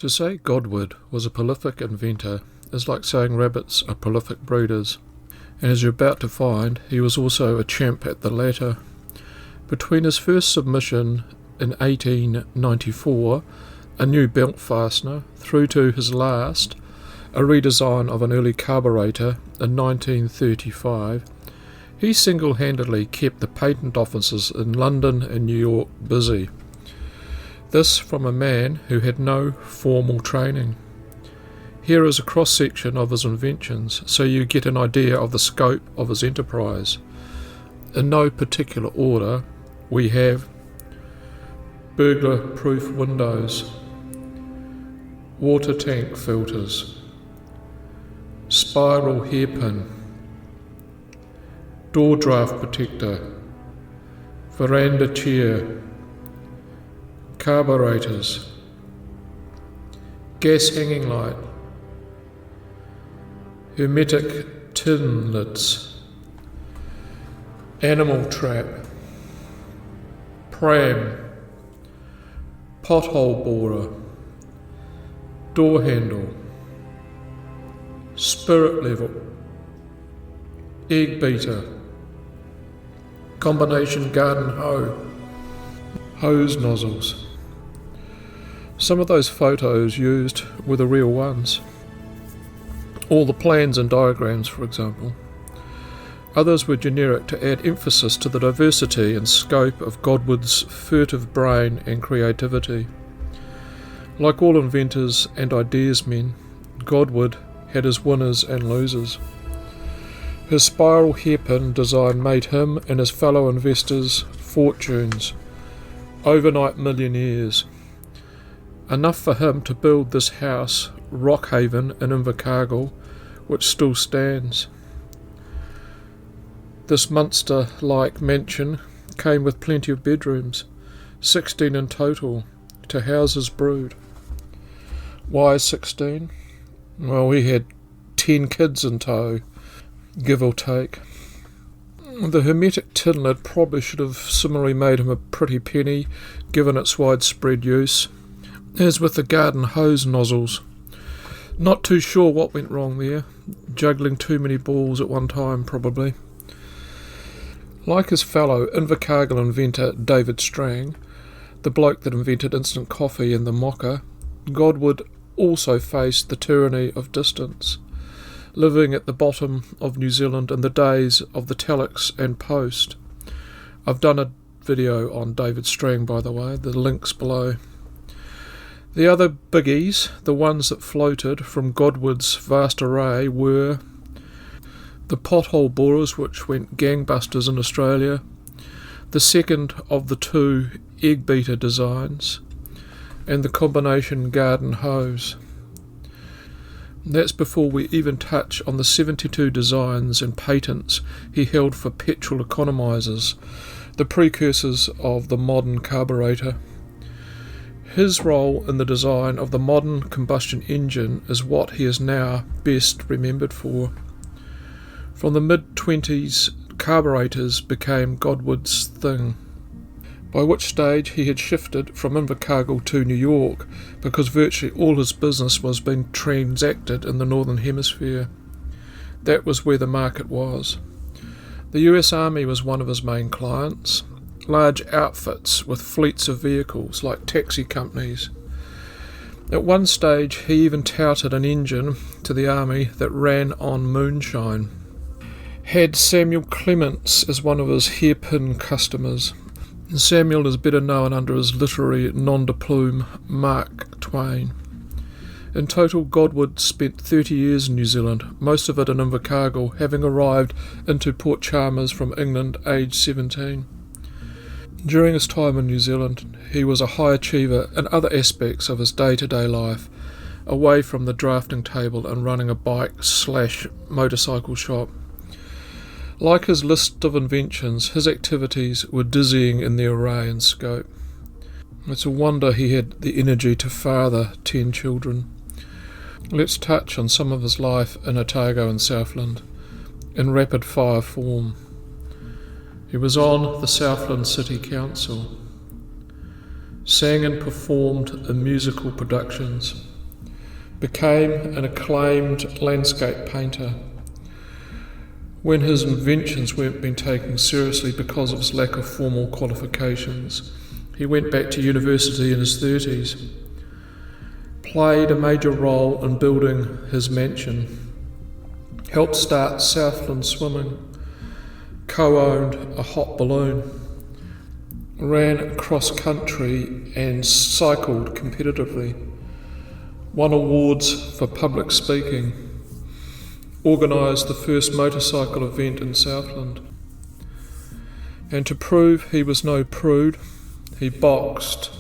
To say Godward was a prolific inventor is like saying rabbits are prolific breeders, and as you're about to find, he was also a champ at the latter. Between his first submission in 1894, a new belt fastener, through to his last, a redesign of an early carburetor in 1935, he single-handedly kept the patent offices in London and New York busy. This from a man who had no formal training. Here is a cross-section of his inventions, so you get an idea of the scope of his enterprise. In no particular order, we have burglar-proof windows, water tank filters, spiral hairpin, door draft protector, veranda chair, carburetors, gas hanging light, hermetic tin lids, animal trap, pram, pothole borer, door handle, spirit level, egg beater, combination garden hoe, hose nozzles. Some of those photos used were the real ones. All the plans and diagrams, for example. Others were generic to add emphasis to the diversity and scope of Godward's furtive brain and creativity. Like all inventors and ideas men, Godward had his winners and losers. His spiral hairpin design made him and his fellow investors fortunes, overnight millionaires. Enough for him to build this house, Rockhaven in Invercargill, which still stands. This Munster-like mansion came with plenty of bedrooms, 16 in total, to house his brood. Why 16? Well, he had 10 kids in tow, give or take. The hermetic tin lid probably should have similarly made him a pretty penny, given its widespread use, as with the garden hose nozzles. Not too sure what went wrong there, juggling too many balls at one time probably. Like his fellow Invercargill inventor David Strang, the bloke that invented instant coffee and the mocha, Godward also faced the tyranny of distance, living at the bottom of New Zealand in the days of the telex and post. I've done a video on David Strang, by the way, the link's below. The other biggies, the ones that floated from Godward's vast array, were the pothole borers, which went gangbusters in Australia, the second of the two egg beater designs, and the combination garden hose. That's before we even touch on the 72 designs and patents he held for petrol economisers, the precursors of the modern carburetor. His role in the design of the modern combustion engine is what he is now best remembered for. From the mid-20s, carburetors became Godward's thing, by which stage he had shifted from Invercargill to New York because virtually all his business was being transacted in the Northern Hemisphere. That was where the market was. The US Army was one of his main clients, large outfits with fleets of vehicles like taxi companies. At one stage he even touted an engine to the army that ran on moonshine. Had Samuel Clements as one of his hairpin customers. Samuel is better known under his literary nom de plume, Mark Twain. In total, Godward spent 30 years in New Zealand, most of it in Invercargill, having arrived into Port Chalmers from England aged 17. During his time in New Zealand, he was a high achiever in other aspects of his day-to-day life, away from the drafting table and running a bike/motorcycle shop. Like his list of inventions, his activities were dizzying in their array and scope. It's a wonder he had the energy to father 10 children. Let's touch on some of his life in Otago and Southland, in rapid-fire form. He was on the Southland City Council, sang and performed in musical productions, became an acclaimed landscape painter. When his inventions weren't being taken seriously because of his lack of formal qualifications, he went back to university in his 30s, played a major role in building his mansion, helped start Southland swimming, co-owned a hot balloon, ran cross country and cycled competitively, won awards for public speaking, organised the first motorcycle event in Southland. And to prove he was no prude, he boxed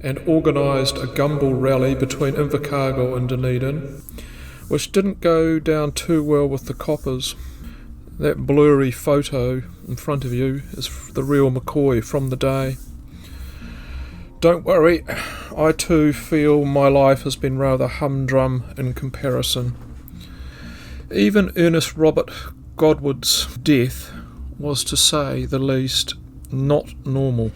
and organised a gumball rally between Invercargill and Dunedin, which didn't go down too well with the coppers. That blurry photo in front of you is the real McCoy from the day. Don't worry, I too feel my life has been rather humdrum in comparison. Even Ernest Godward's death was, to say the least, not normal.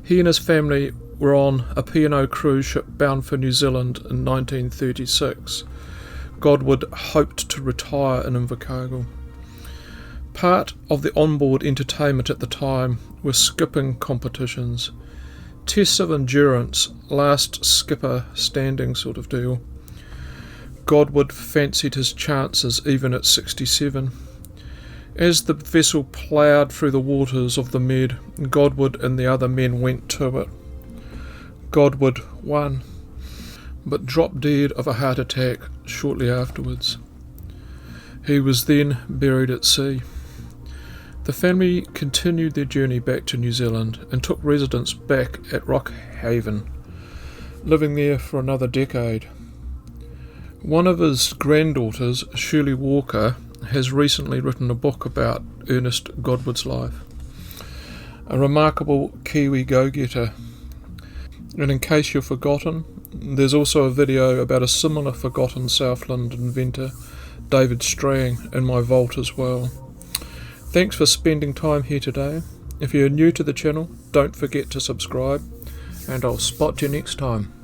He and his family were on a P&O cruise ship bound for New Zealand in 1936. Godward hoped to retire in Invercargill. Part of the onboard entertainment at the time were skipping competitions, tests of endurance, last skipper standing sort of deal. Godward fancied his chances even at 67. As the vessel ploughed through the waters of the Med, Godward and the other men went to it. Godward won, but dropped dead of a heart attack shortly afterwards. He was then buried at sea. The family continued their journey back to New Zealand and took residence back at Rockhaven, living there for another decade. One of his granddaughters, Shirley Walker, has recently written a book about Ernest Godward's life. A remarkable Kiwi go-getter. And in case you've forgotten, there's also a video about a similar forgotten Southland inventor, David Strang, in my vault as well. Thanks for spending time here today. If you're new to the channel, don't forget to subscribe, and I'll spot you next time.